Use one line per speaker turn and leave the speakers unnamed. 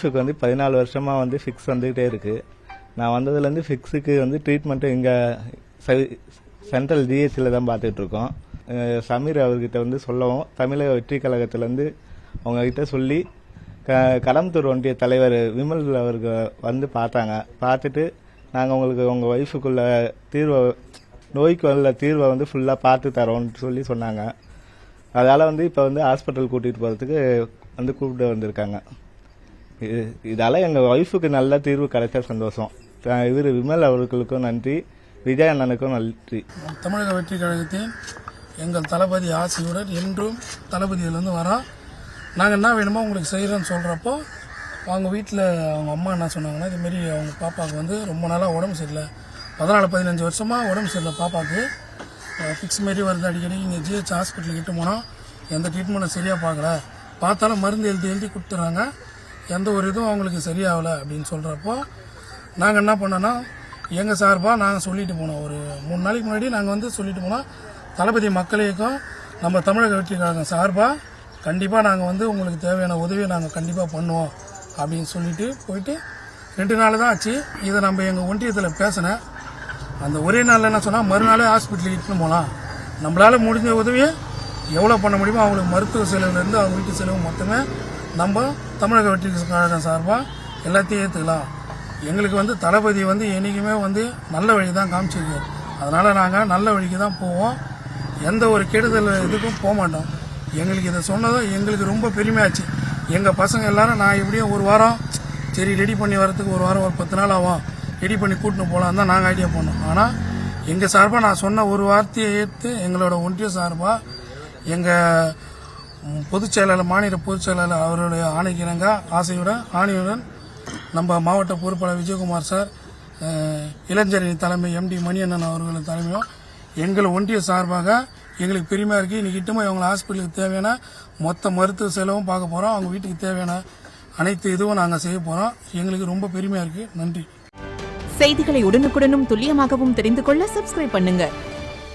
ஒய்ஃபுக்கு வந்து 14 வருஷமாக வந்து ஃபிக்ஸ் வந்துகிட்டே இருக்குது. நான் வந்ததுலேருந்து ஃபிக்ஸுக்கு வந்து ட்ரீட்மெண்ட்டு இங்கே சென்ட்ரல் ஜிஹெச்சில் தான் பார்த்துட்ருக்கோம். சமீர் அவர்கிட்ட வந்து சொல்லவும் தமிழக வெற்றி கழகத்திலேருந்து அவங்கக்கிட்ட சொல்லி கடம்பத்தூர் ஒன்றிய தலைவர் விமல் அவருக்கு வந்து பார்த்தாங்க. பார்த்துட்டு நாங்கள் உங்களுக்கு உங்கள் ஒய்ஃபுக்குள்ள நோய்க்கு உள்ள தீர்வை வந்து ஃபுல்லாக பார்த்து தரோன்னு சொல்லி சொன்னாங்க. அதால் வந்து இப்போ வந்து ஹாஸ்பிட்டல் கூட்டிகிட்டு போகிறதுக்கு வந்து கூப்பிட்டு வந்திருக்காங்க. இதால் எங்கள் ஒய்ஃபுக்கு நல்ல தீர்வு கிடைச்ச சந்தோஷம். இவர் விமல் அவர்களுக்கும் நன்றி, விஜய் அண்ணனுக்கும் நன்றி.
தமிழக வெற்றி கழகத்தின் எங்கள் தளபதி ஆசையுடன் என்றும் தளபதியிலேருந்து வரோம். நாங்கள் என்ன வேணுமோ உங்களுக்கு செய்கிறோன்னு சொல்கிறப்போ அவங்க வீட்டில் அவங்க அம்மா என்ன சொன்னாங்கன்னா, இதுமாரி அவங்க பாப்பாவுக்கு வந்து ரொம்ப நாளாக உடம்பு சரியில்லை, 14-15 வருஷமாக உடம்பு சரியில்லை பாப்பாவுக்கு, ஃபிக்ஸ் மாரி வருது, அடிக்கடி இங்கே ஜிஹெச் ஹாஸ்பிட்டலுக்கு கிட்ட போனால் எந்த ட்ரீட்மெண்ட்டும் சரியாக பார்க்கல, பார்த்தாலும் மருந்து எழுதி கொடுத்துட்றாங்க, எந்த ஒரு இதுவும் அவங்களுக்கு சரியாகலை அப்படின்னு சொல்கிறப்போ நாங்கள் என்ன பண்ணோன்னா எங்கள் சார்பாக நாங்கள் சொல்லிட்டு போனோம். ஒரு 3 நாளைக்கு முன்னாடி நாங்கள் வந்து சொல்லிட்டு போனோம், தளபதி மக்களுக்கும் நம்ம தமிழக வெற்றி கழகம் சார்பாக கண்டிப்பாக நாங்கள் வந்து உங்களுக்கு தேவையான உதவியை நாங்கள் கண்டிப்பாக பண்ணுவோம் அப்படின்னு சொல்லிட்டு போயிட்டு 2 நாள் தான் ஆச்சு. இதை நம்ம எங்கள் ஒன்றியத்தில் பேசினேன். அந்த ஒரே நாளில் என்ன சொன்னால், மறுநாளே ஹாஸ்பிட்டலுக்கு இட்டுன்னு போகலாம், நம்மளால் முடிஞ்ச உதவியை எவ்வளோ பண்ண முடியுமோ அவங்களுக்கு மருத்துவ செலவுலேருந்து அவங்க வீட்டு செலவு மொத்தமே நம்ம தமிழக வெற்றி கழகம் சார்பாக எல்லாத்தையும் ஏற்றுக்கலாம். எங்களுக்கு வந்து தளபதி வந்து என்றைக்குமே வந்து நல்ல வழி தான் காமிச்சிருக்காரு. அதனால் நாங்கள் நல்ல வழிக்கு தான் போவோம், எந்த ஒரு கெடுதல் இதுக்கும் போக மாட்டோம். எங்களுக்கு இதை சொன்னதும் எங்களுக்கு ரொம்ப பெருமையாச்சு. எங்கள் பசங்க எல்லாரும் நான் எப்படியும் ஒரு வாரம் சரி ரெடி பண்ணி வரத்துக்கு ஒரு வாரம் ஒரு 10 நாள் ஆகும், ரெடி பண்ணி கூட்டின்னு போகலாம் தான் நாங்கள் ஐடியா பண்ணோம். ஆனால் எங்கள் சார்பாக நான் சொன்ன ஒரு வார்த்தையை ஏற்று எங்களோட ஒன்றிய சார்பாக எங்கள் பொதுச் செயலாளர், மாநில பொதுச் செயலாளர் அவருடைய ஆணைக்கிணங்க ஆணையுடன் நம்ம மாவட்ட பொறுப்பாளர் விஜயகுமார் சார், இளைஞரணி தலைமை எம்டி மணியண்ணன் அவர்களின் தலைமையும் எங்கள் ஒன்றிய சார்பாக எங்களுக்கு பெருமையாக இருக்குது. இன்றைக்கி இட்டுமா இவங்க ஹாஸ்பிட்டலுக்கு தேவையான மொத்த மருத்துவ செலவும் பார்க்க போகிறோம், அவங்க வீட்டுக்கு தேவையான அனைத்து இதுவும் நாங்கள் செய்ய போகிறோம். எங்களுக்கு ரொம்ப பெருமையாக இருக்குது. நன்றி.
செய்திகளை உடனுக்குடனும் துல்லியமாகவும் தெரிந்து கொள்ள சப்ஸ்கிரைப் பண்ணுங்க.